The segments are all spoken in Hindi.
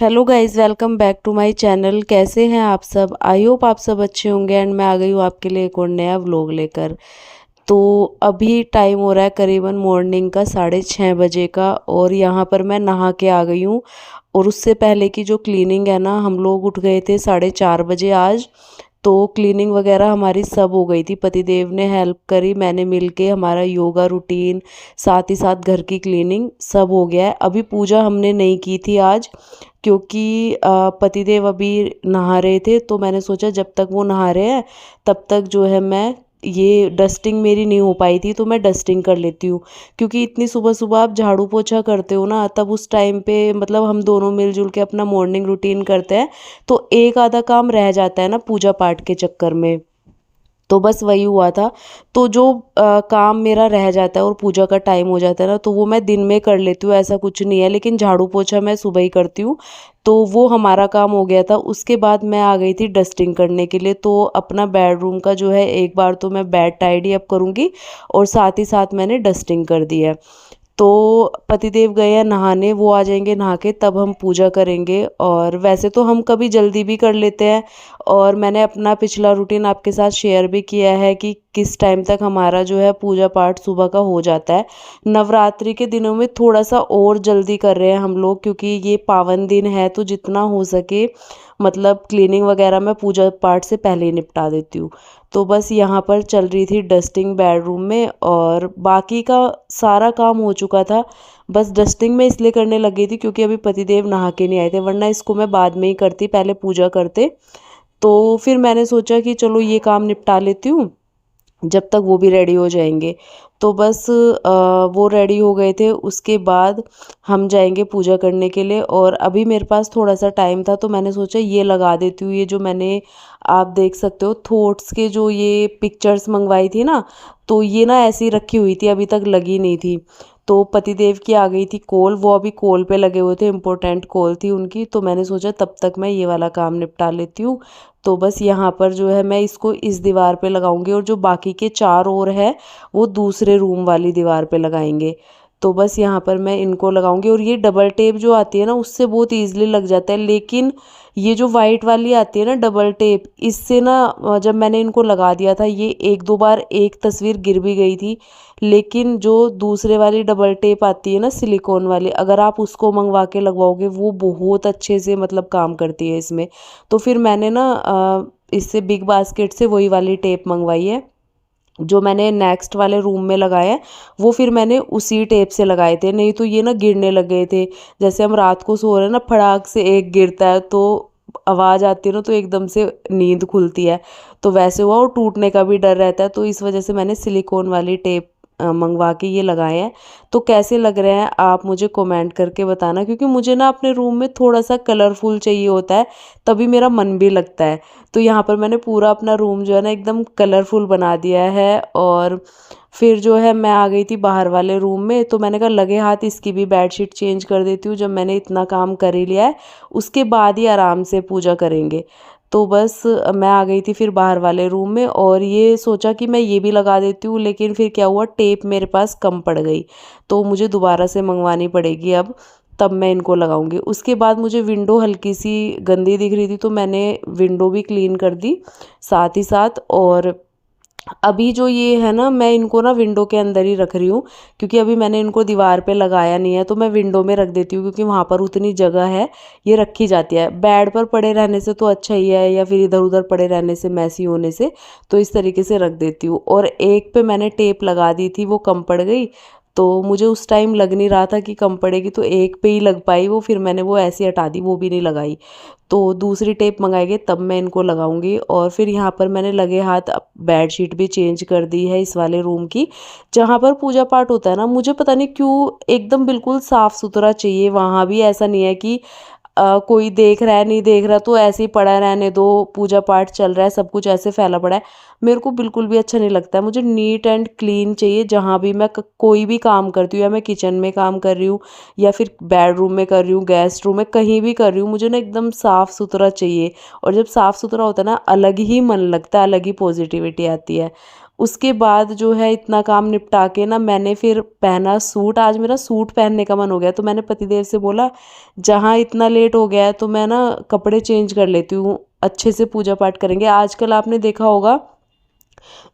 Hello guys, welcome back to my channel. कैसे हैं आप सब? आई होप आप सब अच्छे होंगे। एंड मैं आ गई हूँ आपके लिए एक और नया व्लॉग लेकर। तो अभी टाइम हो रहा है करीबन मॉर्निंग का 6:30 बजे का, और यहाँ पर मैं नहा के आ गई हूँ। और उससे पहले की जो क्लीनिंग है ना, हम लोग उठ गए थे 4:30 बजे आज। तो क्लीनिंग वगैरह हमारी सब हो गई थी, पतिदेव ने हेल्प करी, मैंने मिलके हमारा योगा रूटीन, साथ ही साथ घर की क्लीनिंग सब हो गया है। अभी पूजा हमने नहीं की थी आज, क्योंकि पतिदेव अभी नहा रहे थे। तो मैंने सोचा जब तक वो नहा रहे हैं तब तक जो है मैं, ये डस्टिंग मेरी नहीं हो पाई थी तो मैं डस्टिंग कर लेती हूँ। क्योंकि इतनी सुबह सुबह आप झाड़ू पोछा करते हो ना, तब उस टाइम पे मतलब हम दोनों मिलजुल के अपना मॉर्निंग रूटीन करते हैं, तो एक आधा काम रह जाता है ना पूजा पाठ के चक्कर में। तो बस वही हुआ था। तो जो काम मेरा रह जाता है और पूजा का टाइम हो जाता है ना, तो वो मैं दिन में कर लेती हूँ, ऐसा कुछ नहीं है। लेकिन झाड़ू पोछा मैं सुबह ही करती हूँ। तो वो हमारा काम हो गया था। उसके बाद मैं आ गई थी डस्टिंग करने के लिए। तो अपना बेडरूम का जो है, एक बार तो मैं बेड टाइडी अप करूँगी, और साथ ही साथ मैंने डस्टिंग कर दी है। तो पतिदेव गए हैं नहाने, वो आ जाएंगे नहा के, तब हम पूजा करेंगे। और वैसे तो हम कभी जल्दी भी कर लेते हैं, और मैंने अपना पिछला रूटीन आपके साथ शेयर भी किया है कि किस टाइम तक हमारा जो है पूजा पाठ सुबह का हो जाता है। नवरात्रि के दिनों में थोड़ा सा और जल्दी कर रहे हैं हम लोग, क्योंकि ये पावन दिन है, तो जितना हो सके मतलब क्लीनिंग वगैरह मैं पूजा पाठ से पहले ही निपटा देती हूँ। तो बस यहाँ पर चल रही थी डस्टिंग बेडरूम में, और बाकी का सारा काम हो चुका था। बस डस्टिंग में इसलिए करने लग गई थी क्योंकि अभी पतिदेव नहा के नहीं आए थे, वरना इसको मैं बाद में ही करती, पहले पूजा करते। तो फिर मैंने सोचा कि चलो ये काम निपटा लेती हूँ जब तक वो भी रेडी हो जाएंगे। तो बस वो रेडी हो गए थे, उसके बाद हम जाएंगे पूजा करने के लिए। और अभी मेरे पास थोड़ा सा टाइम था, तो मैंने सोचा ये लगा देती हूँ। ये जो मैंने, आप देख सकते हो, थॉट्स के जो ये पिक्चर्स मंगवाई थी ना, तो ये ना ऐसी रखी हुई थी, अभी तक लगी नहीं थी। तो पतिदेव की आ गई थी कॉल, वो अभी कॉल पे लगे हुए थे, इम्पोर्टेंट कॉल थी उनकी। तो मैंने सोचा तब तक मैं ये वाला काम निपटा लेती हूँ। तो बस यहाँ पर जो है मैं इसको इस दीवार पे लगाऊंगी, और जो बाकी के चार और है वो दूसरे रूम वाली दीवार पे लगाएंगे। तो बस यहाँ पर मैं इनको लगाऊंगी। और ये डबल टेप जो आती है ना, उससे बहुत ईजिली लग जाता है। लेकिन ये जो वाइट वाली आती है ना डबल टेप, इससे ना जब मैंने इनको लगा दिया था, ये एक दो बार एक तस्वीर गिर भी गई थी। लेकिन जो दूसरे वाली डबल टेप आती है ना सिलिकॉन वाली, अगर आप उसको मंगवा के लगवाओगे, वो बहुत अच्छे से मतलब काम करती है इसमें। तो फिर मैंने ना इससे बिग बास्केट से वही वाली टेप मंगवाई है। जो मैंने नेक्स्ट वाले रूम में लगाया है, वो फिर मैंने उसी टेप से लगाए थे, नहीं तो ये ना गिरने लग गए थे। जैसे हम रात को सो रहे हैं ना, फड़ाक से एक गिरता है तो आवाज़ आती है ना, तो एकदम से नींद खुलती है। तो वैसे हुआ, और टूटने का भी डर रहता है। तो इस वजह से मैंने सिलिकॉन वाली टेप मंगवा के ये लगाए हैं। तो कैसे लग रहे हैं आप मुझे कमेंट करके बताना, क्योंकि मुझे ना अपने रूम में थोड़ा सा कलरफुल चाहिए होता है, तभी मेरा मन भी लगता है। तो यहाँ पर मैंने पूरा अपना रूम जो है ना एकदम कलरफुल बना दिया है। और फिर जो है मैं आ गई थी बाहर वाले रूम में, तो मैंने कहा लगे हाथ इसकी भी बेडशीट चेंज कर देती हूँ, जब मैंने इतना काम कर ही लिया है उसके बाद ही आराम से पूजा करेंगे। तो बस मैं आ गई थी फिर बाहर वाले रूम में, और ये सोचा कि मैं ये भी लगा देती हूँ, लेकिन फिर क्या हुआ, टेप मेरे पास कम पड़ गई। तो मुझे दोबारा से मंगवानी पड़ेगी अब, तब मैं इनको लगाऊंगी। उसके बाद मुझे विंडो हल्की सी गंदी दिख रही थी, तो मैंने विंडो भी क्लीन कर दी साथ ही साथ। और अभी जो ये है ना, मैं इनको ना विंडो के अंदर ही रख रही हूँ, क्योंकि अभी मैंने इनको दीवार पे लगाया नहीं है। तो मैं विंडो में रख देती हूँ, क्योंकि वहाँ पर उतनी जगह है, ये रखी जाती है। बेड पर पड़े रहने से तो अच्छा ही है, या फिर इधर उधर पड़े रहने से, मैसी होने से। तो इस तरीके से रख देती हूँ। और एक पे मैंने टेप लगा दी थी, वो कम पड़ गई। तो मुझे उस टाइम लग नहीं रहा था कि कम पड़ेगी, तो एक पे ही लग पाई वो, फिर मैंने वो ऐसे हटा दी, वो भी नहीं लगाई। तो दूसरी टेप मंगाएंगे तब मैं इनको लगाऊंगी। और फिर यहाँ पर मैंने लगे हाथ बेडशीट भी चेंज कर दी है इस वाले रूम की, जहाँ पर पूजा पाठ होता है ना। मुझे पता नहीं क्यों एकदम बिल्कुल साफ सुथरा चाहिए। वहाँ भी ऐसा नहीं है कि कोई देख रहा है नहीं देख रहा तो ऐसे ही पड़ा रहने दो, पूजा पाठ चल रहा है, सब कुछ ऐसे फैला पड़ा है। मेरे को बिल्कुल भी अच्छा नहीं लगता है। मुझे नीट एंड क्लीन चाहिए। जहाँ भी मैं कोई भी काम करती हूँ, या मैं किचन में काम कर रही हूँ, या फिर बेडरूम में कर रही हूँ, गेस्ट रूम में, कहीं भी कर रही हूँ, मुझे ना एकदम साफ़ सुथरा चाहिए। और जब साफ़ सुथरा होता है ना, अलग ही मन लगता है, अलग ही पॉजिटिविटी आती है। उसके बाद जो है इतना काम निपटा के ना मैंने फिर पहना सूट। आज मेरा सूट पहनने का मन हो गया, तो मैंने पतिदेव से बोला जहाँ इतना लेट हो गया है तो मैं ना कपड़े चेंज कर लेती हूँ, अच्छे से पूजा पाठ करेंगे। आजकल आपने देखा होगा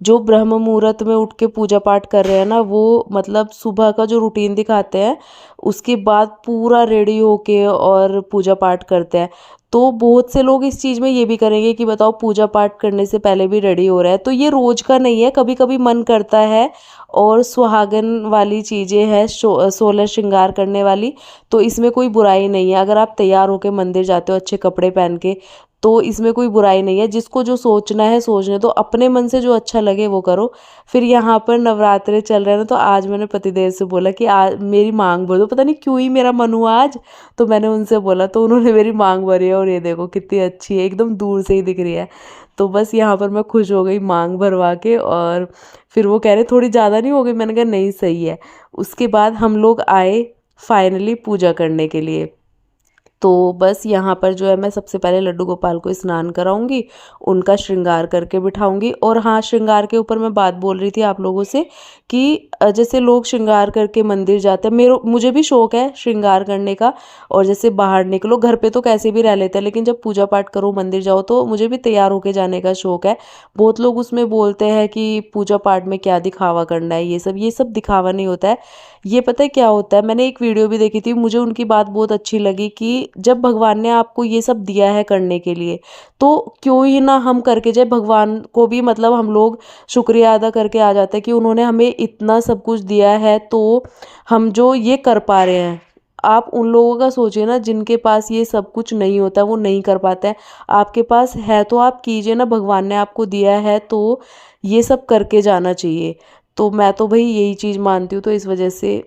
जो ब्रह्म मुहूर्त में उठ के पूजा पाठ कर रहे हैं ना, वो मतलब सुबह का जो रूटीन दिखाते हैं उसके बाद पूरा रेडी होके और पूजा पाठ करते हैं। तो बहुत से लोग इस चीज़ में ये भी करेंगे कि बताओ पूजा पाठ करने से पहले भी रेडी हो रहा है, तो ये रोज का नहीं है, कभी कभी मन करता है। और सुहागन वाली चीज़ें हैं, 16 श्रृंगार करने वाली, तो इसमें कोई बुराई नहीं है। अगर आप तैयार होकर मंदिर जाते हो अच्छे कपड़े पहन के, तो इसमें कोई बुराई नहीं है। जिसको जो सोचना है सोचने दो, अपने मन से जो अच्छा लगे वो करो। फिर यहाँ पर नवरात्रे चल रहे हैं ना, तो आज मैंने पतिदेव से बोला कि आज मेरी मांग भर दो। पता नहीं क्यों ही मेरा मन हुआ आज, तो मैंने उनसे बोला तो उन्होंने मेरी मांग भरी है। और ये देखो कितनी अच्छी है, एकदम दूर से ही दिख रही है। तो बस यहाँ पर मैं खुश हो गई मांग भरवा के। और फिर वो कह रहे थोड़ी ज़्यादा नहीं हो गई, मैंने कहा नहीं सही है। उसके बाद हम लोग आए फाइनली पूजा करने के लिए। तो बस यहाँ पर जो है मैं सबसे पहले लड्डू गोपाल को स्नान कराऊंगी, उनका श्रृंगार करके बिठाऊंगी। और हाँ, श्रृंगार के ऊपर मैं बात बोल रही थी आप लोगों से कि जैसे लोग श्रृंगार करके मंदिर जाते हैं, मुझे भी शौक है श्रृंगार करने का। और जैसे बाहर निकलो, घर पे तो कैसे भी रह लेते हैं, लेकिन जब पूजा पाठ करो मंदिर जाओ तो मुझे भी तैयार होके जाने का शौक है। बहुत लोग उसमें बोलते हैं कि पूजा पाठ में क्या दिखावा करना है, ये सब दिखावा नहीं होता है। ये पता है क्या होता है, मैंने एक वीडियो भी देखी थी, मुझे उनकी बात बहुत अच्छी लगी कि जब भगवान ने आपको ये सब दिया है करने के लिए, तो क्यों ही ना हम करके जाए। भगवान को भी मतलब हम लोग शुक्रिया अदा करके आ जाते हैं कि उन्होंने हमें इतना सब कुछ दिया है, तो हम जो ये कर पा रहे हैं। आप उन लोगों का सोचिए ना जिनके पास ये सब कुछ नहीं होता, वो नहीं कर पाते हैं। आपके पास है तो आप कीजिए ना, भगवान ने आपको दिया है तो ये सब करके जाना चाहिए। तो मैं तो भाई यही चीज़ मानती हूँ, तो इस वजह से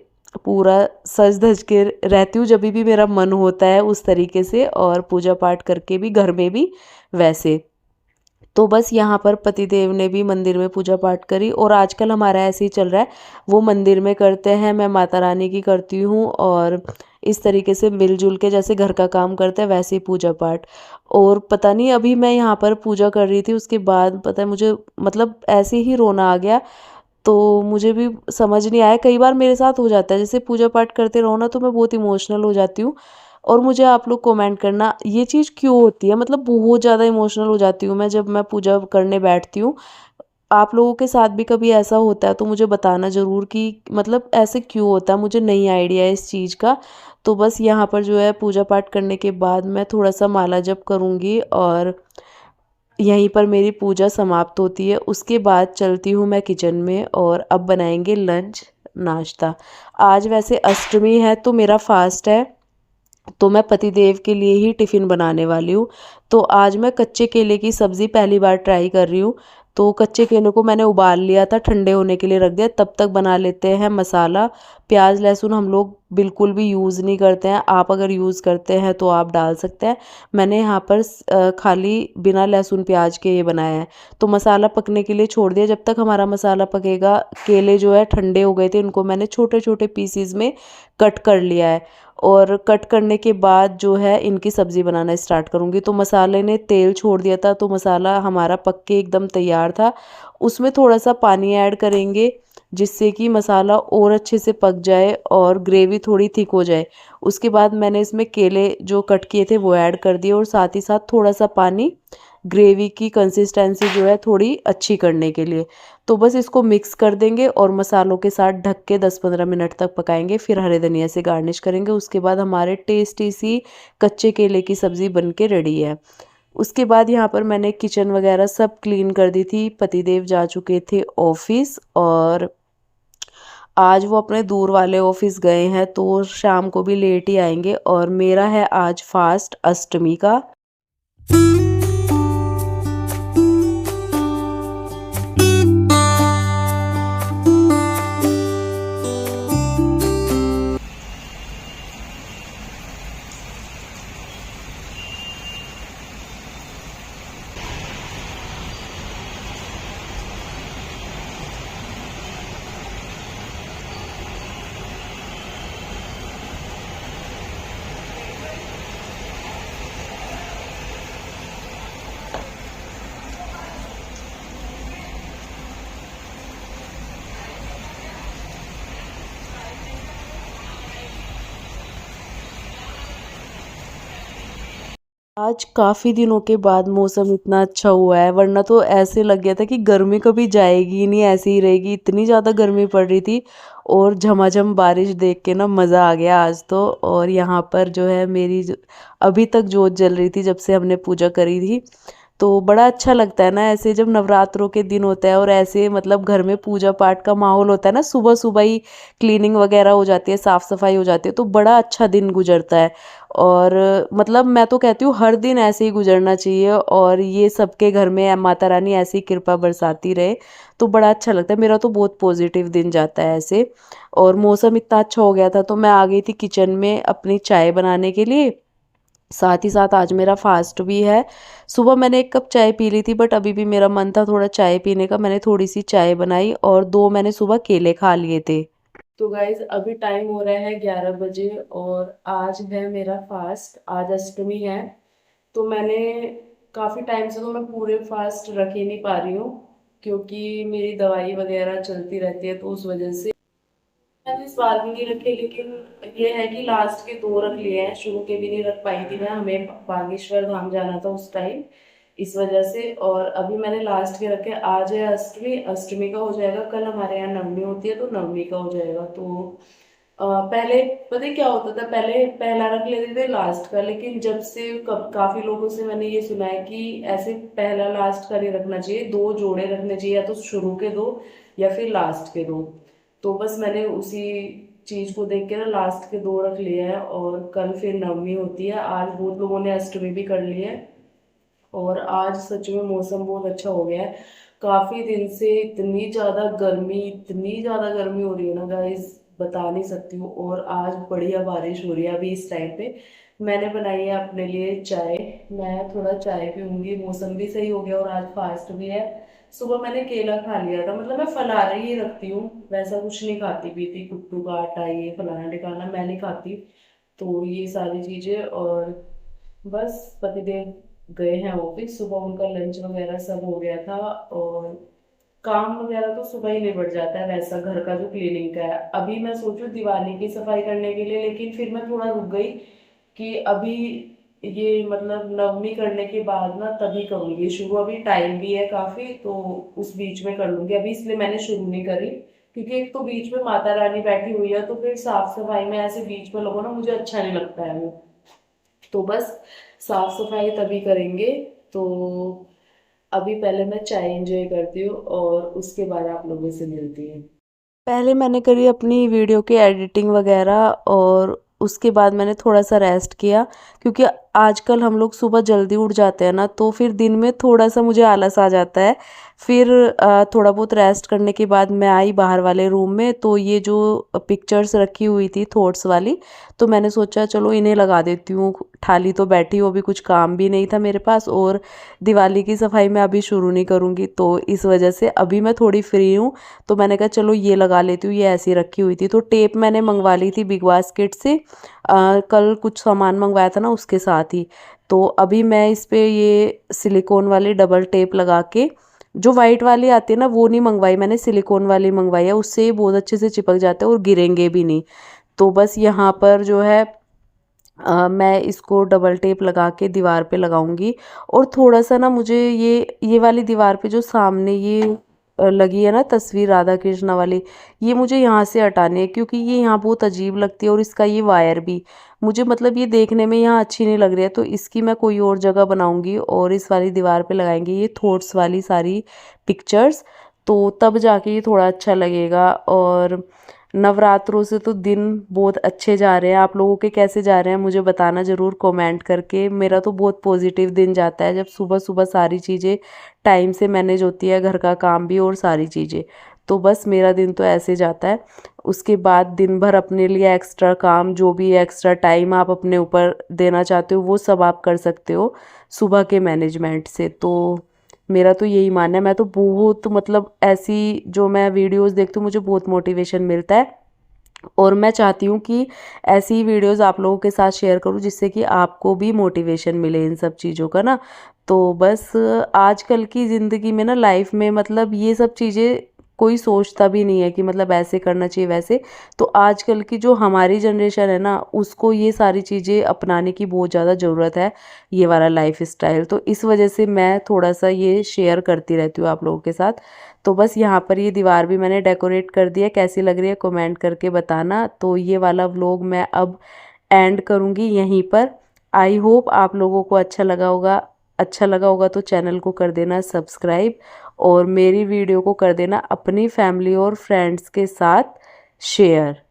पूरा सज धज के रहती हूँ जब भी मेरा मन होता है उस तरीके से, और पूजा पाठ करके भी घर में भी वैसे। तो बस यहाँ पर पतिदेव ने भी मंदिर में पूजा पाठ करी। और आजकल हमारा ऐसे ही चल रहा है, वो मंदिर में करते हैं, मैं माता रानी की करती हूँ। और इस तरीके से मिलजुल के जैसे घर का काम करते हैं वैसे ही पूजा पाठ। और पता नहीं अभी मैं यहाँ पर पूजा कर रही थी, उसके बाद पता है मुझे मतलब ऐसे ही रोना आ गया। तो मुझे भी समझ नहीं आया, कई बार मेरे साथ हो जाता है जैसे पूजा पाठ करते रहो ना तो मैं बहुत इमोशनल हो जाती हूँ। और मुझे आप लोग कमेंट करना ये चीज़ क्यों होती है, मतलब बहुत ज़्यादा इमोशनल हो जाती हूँ मैं जब मैं पूजा करने बैठती हूँ। आप लोगों के साथ भी कभी ऐसा होता है तो मुझे बताना ज़रूर कि मतलब ऐसे क्यों होता है, मुझे नहीं आइडिया है इस चीज़ का। तो बस यहाँ पर जो है पूजा पाठ करने के बाद मैं थोड़ा सा माला जप करूँगी और यहीं पर मेरी पूजा समाप्त होती है। उसके बाद चलती हूँ मैं किचन में और अब बनाएंगे लंच नाश्ता। आज वैसे अष्टमी है तो मेरा फास्ट है, तो मैं पतिदेव के लिए ही टिफ़िन बनाने वाली हूँ। तो आज मैं कच्चे केले की सब्ज़ी पहली बार ट्राई कर रही हूँ। तो कच्चे केले को मैंने उबाल लिया था, ठंडे होने के लिए रख दिया, तब तक बना लेते हैं मसाला। प्याज लहसुन हम लोग बिल्कुल भी यूज़ नहीं करते हैं, आप अगर यूज़ करते हैं तो आप डाल सकते हैं। मैंने यहाँ पर खाली बिना लहसुन प्याज के ये बनाया है। तो मसाला पकने के लिए छोड़ दिया, जब तक हमारा मसाला पकेगा। केले जो है ठंडे हो गए थे, उनको मैंने छोटे छोटे पीसीज में कट कर लिया है। और कट करने के बाद जो है इनकी सब्ज़ी बनाना स्टार्ट करूँगी। तो मसाले ने तेल छोड़ दिया था, तो मसाला हमारा पक के एकदम तैयार था। उसमें थोड़ा सा पानी ऐड करेंगे जिससे कि मसाला और अच्छे से पक जाए और ग्रेवी थोड़ी थिक हो जाए। उसके बाद मैंने इसमें केले जो कट किए थे वो ऐड कर दिए, और साथ ही साथ थोड़ा सा पानी, ग्रेवी की कंसिस्टेंसी जो है थोड़ी अच्छी करने के लिए। तो बस इसको मिक्स कर देंगे और मसालों के साथ ढक के 10-15 मिनट तक पकाएंगे। फिर हरे धनिया से गार्निश करेंगे। उसके बाद हमारे टेस्टी सी कच्चे केले की सब्ज़ी बन के रेडी है। उसके बाद यहाँ पर मैंने किचन वगैरह सब क्लीन कर दी थी। पतिदेव जा चुके थे ऑफिस, और आज वो अपने दूर वाले ऑफिस गए हैं, तो शाम को भी लेट ही आएंगे। और मेरा है आज फास्ट अष्टमी का। आज काफ़ी दिनों के बाद मौसम इतना अच्छा हुआ है, वरना तो ऐसे लग गया था कि गर्मी कभी जाएगी ही नहीं, ऐसे ही रहेगी। इतनी ज़्यादा गर्मी पड़ रही थी और झमाझम बारिश देख के ना मज़ा आ गया आज तो। और यहाँ पर जो है मेरी अभी तक जोत जल रही थी जब से हमने पूजा करी थी। तो बड़ा अच्छा लगता है ना ऐसे जब नवरात्रों के दिन होता है और ऐसे मतलब घर में पूजा पाठ का माहौल होता है ना, सुबह सुबह ही क्लीनिंग वगैरह हो जाती है, साफ़ सफाई हो जाती है, तो बड़ा अच्छा दिन गुजरता है। और मतलब मैं तो कहती हूँ हर दिन ऐसे ही गुजरना चाहिए और ये सबके घर में माता रानी ऐसी कृपा बरसाती रहे, तो बड़ा अच्छा लगता है। मेरा तो बहुत पॉजिटिव दिन जाता है ऐसे। और मौसम इतना अच्छा हो गया था तो मैं आ गई थी किचन में अपनी चाय बनाने के लिए। साथ ही साथ आज मेरा फास्ट भी है। सुबह मैंने 1 कप चाय पी ली थी, बट अभी भी मेरा मन था थोड़ा चाय पीने का, मैंने थोड़ी सी चाय बनाई और 2 मैंने सुबह केले खा लिए थे। तो गाइज अभी टाइम हो रहा है 11 बजे और आज है मेरा फास्ट, आज अष्टमी है। तो मैंने काफ़ी टाइम से तो मैं पूरे फास्ट रख ही नहीं पा रही हूँ, क्योंकि मेरी दवाई वगैरह चलती रहती है, तो उस वजह से मैंने इस बार भी नहीं रखे। लेकिन ये है कि लास्ट के 2 रख लिए हैं, शुरू के भी नहीं रख पाई थी मैं, हमें बागेश्वर धाम जाना था उस टाइम, इस वजह से। और अभी मैंने लास्ट के रखे। आज है अष्टमी, अष्टमी का हो जाएगा, कल हमारे यहाँ नवमी होती है तो नवमी का हो जाएगा। तो पहले पता है क्या होता था, पहले पहला रख लेते थे लास्ट का, लेकिन जब से काफी लोगों से मैंने ये सुना है कि ऐसे पहला लास्ट का नहीं रखना चाहिए, 2 जोड़े रखने चाहिए, या तो शुरू के 2 या फिर लास्ट के 2। तो बस मैंने उसी चीज को देख के ना लास्ट के 2 रख लिए हैं। और कल फिर नवमी होती है, आज बहुत लोगों ने अष्टमी भी कर ली है। और आज सच में मौसम बहुत अच्छा हो गया है। काफी दिन से इतनी ज्यादा गर्मी हो रही है ना गाइस, बता नहीं सकती हूँ। और आज बढ़िया बारिश हो रही है अभी इस टाइम पे। मैंने बनाई है अपने लिए चाय, मैं थोड़ा चाय पीऊंगी, मौसम भी सही हो गया और आज फास्ट भी है। सुबह मैंने केला खा लिया था, मतलब मैं फलाहारी ही रखती हूँ, वैसा कुछ नहीं खाती पीती, कुट्टू का आटा ये फलाना ढिकाना मैं नहीं खाती। तो ये सारी चीजें। और बस पतिदेव गए हैं ऑफिस, सुबह उनका लंच वगैरह सब हो गया था। और काम वगैरह तो सुबह ही निबट जाता है वैसा, घर का जो क्लीनिंग का है। अभी मैं सोचूं दिवाली की सफाई करने के लिए, लेकिन फिर मैं थोड़ा रुक गई कि अभी ये मतलब नवमी करने के बाद ना तभी करूंगी शुरू, अभी टाइम भी है काफी, तो उस बीच में कर लूंगी अभी, इसलिए मैंने शुरू नहीं करी। क्योंकि एक तो बीच में माता रानी बैठी हुई है, तो फिर साफ सफाई में ऐसे बीच में लोगों ना मुझे अच्छा नहीं लगता है वो। तो बस साफ सफाई तभी करेंगे। तो अभी पहले मैं चाय एंजॉय करती हूँ और उसके बाद आप लोगों से मिलती हूँ। पहले मैंने करी अपनी वीडियो की एडिटिंग वगैरह और उसके बाद मैंने थोड़ा सा रेस्ट किया, क्योंकि आजकल हम लोग सुबह जल्दी उठ जाते हैं ना, तो फिर दिन में थोड़ा सा मुझे आलस आ जाता है। फिर थोड़ा बहुत रेस्ट करने के बाद मैं आई बाहर वाले रूम में, तो ये जो पिक्चर्स रखी हुई थी थॉट्स वाली, तो मैंने सोचा चलो इन्हें लगा देती हूँ। थाली तो बैठी हो, अभी कुछ काम भी नहीं था मेरे पास, और दिवाली की सफाई मैं अभी शुरू नहीं करूँगी, तो इस वजह से अभी मैं थोड़ी फ्री हूँ। तो मैंने कहा चलो ये लगा लेती हूँ, ये ऐसी रखी हुई थी। तो टेप मैंने मंगवा ली थी बिग बास्केट से, कल कुछ सामान मंगवाया था ना उसके साथ ही। तो अभी मैं इस पे ये सिलिकॉन वाली डबल टेप लगा के, जो वाइट वाली आती है ना वो नहीं मंगवाई मैंने, सिलिकॉन वाली मंगवाई है, उससे ये बहुत अच्छे से चिपक जाते हैं और गिरेंगे भी नहीं। तो बस यहाँ पर जो है मैं इसको डबल टेप लगा के दीवार पे लगाऊंगी। और थोड़ा सा ना मुझे ये वाली दीवार पे जो सामने ये लगी है ना तस्वीर राधा कृष्णा वाली, ये मुझे यहाँ से हटानी है, क्योंकि ये यहाँ बहुत अजीब लगती है। और इसका ये वायर भी मुझे मतलब ये देखने में यहाँ अच्छी नहीं लग रही है, तो इसकी मैं कोई और जगह बनाऊंगी और इस वाली दीवार पे लगाएंगे ये थॉट्स वाली सारी पिक्चर्स, तो तब जाके ये थोड़ा अच्छा लगेगा। और नवरात्रों से तो दिन बहुत अच्छे जा रहे हैं, आप लोगों के कैसे जा रहे हैं मुझे बताना ज़रूर कमेंट करके। मेरा तो बहुत पॉजिटिव दिन जाता है जब सुबह सुबह सारी चीज़ें टाइम से मैनेज होती है, घर का काम भी और सारी चीज़ें। तो बस मेरा दिन तो ऐसे जाता है। उसके बाद दिन भर अपने लिए एक्स्ट्रा काम, जो भी एक्स्ट्रा टाइम आप अपने ऊपर देना चाहते हो वो सब आप कर सकते हो सुबह के मैनेजमेंट से। तो मेरा तो यही मानना है, मैं तो बहुत मतलब ऐसी जो मैं वीडियोस देखती हूँ मुझे बहुत मोटिवेशन मिलता है। और मैं चाहती हूँ कि ऐसी वीडियोस आप लोगों के साथ शेयर करूँ जिससे कि आपको भी मोटिवेशन मिले इन सब चीज़ों का ना। तो बस आजकल की ज़िंदगी में ना, लाइफ में मतलब ये सब चीज़ें कोई सोचता भी नहीं है कि मतलब ऐसे करना चाहिए वैसे। तो आजकल की जो हमारी जनरेशन है ना, उसको ये सारी चीज़ें अपनाने की बहुत ज़्यादा ज़रूरत है, ये वाला लाइफ स्टाइल। तो इस वजह से मैं थोड़ा सा ये शेयर करती रहती हूँ आप लोगों के साथ। तो बस यहाँ पर ये दीवार भी मैंने डेकोरेट कर दिया, कैसी लग रही है कमेंट करके बताना। तो ये वाला व्लॉग मैं अब एंड करूँगी यहीं पर। आई होप आप लोगों को अच्छा लगा होगा तो चैनल को कर देना सब्सक्राइब, और मेरी वीडियो को कर देना अपनी फैमिली और फ्रेंड्स के साथ शेयर।